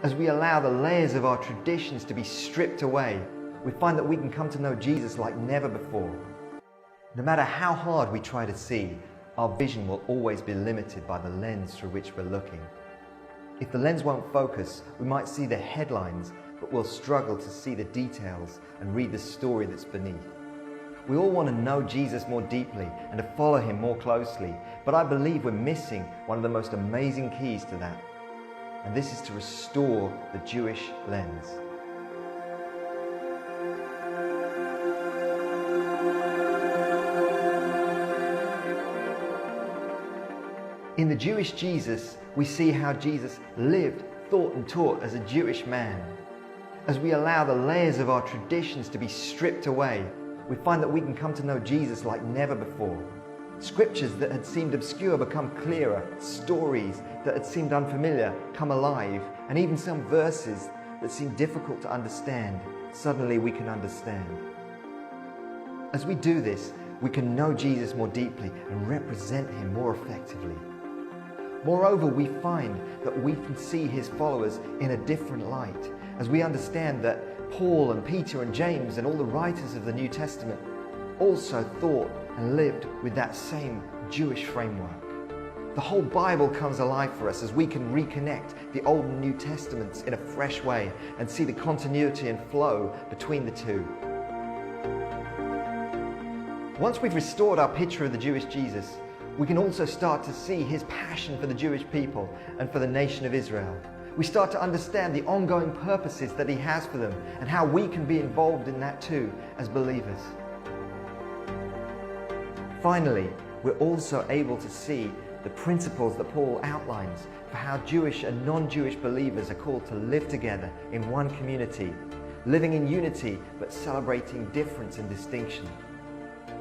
As we allow the layers of our traditions to be stripped away, we find that we can come to know Jesus like never before. No matter how hard we try to see, our vision will always be limited by the lens through which we're looking. If the lens won't focus, we might see the headlines, but we'll struggle to see the details and read the story that's beneath. We all want to know Jesus more deeply and to follow him more closely, but I believe we're missing one of the most amazing keys to that. And this is to restore the Jewish lens. In the Jewish Jesus, we see how Jesus lived, thought and taught as a Jewish man. As we allow the layers of our traditions to be stripped away, we find that we can come to know Jesus like never before. Scriptures that had seemed obscure become clearer, stories that had seemed unfamiliar come alive, and even some verses that seemed difficult to understand, suddenly we can understand. As we do this, we can know Jesus more deeply and represent him more effectively. Moreover, we find that we can see his followers in a different light, as we understand that Paul and Peter and James and all the writers of the New Testament also thought and lived with that same Jewish framework. The whole Bible comes alive for us as we can reconnect the Old and New Testaments in a fresh way and see the continuity and flow between the two. Once we've restored our picture of the Jewish Jesus, we can also start to see his passion for the Jewish people and for the nation of Israel. We start to understand the ongoing purposes that he has for them and how we can be involved in that too as believers. Finally, we're also able to see the principles that Paul outlines for how Jewish and non-Jewish believers are called to live together in one community, living in unity but celebrating difference and distinction.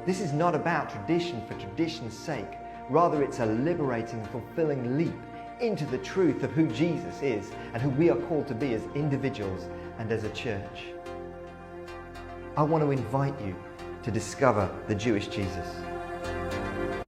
This is not about tradition for tradition's sake. Rather, it's a liberating and fulfilling leap into the truth of who Jesus is and who we are called to be as individuals and as a church. I want to invite you to discover the Jewish Jesus.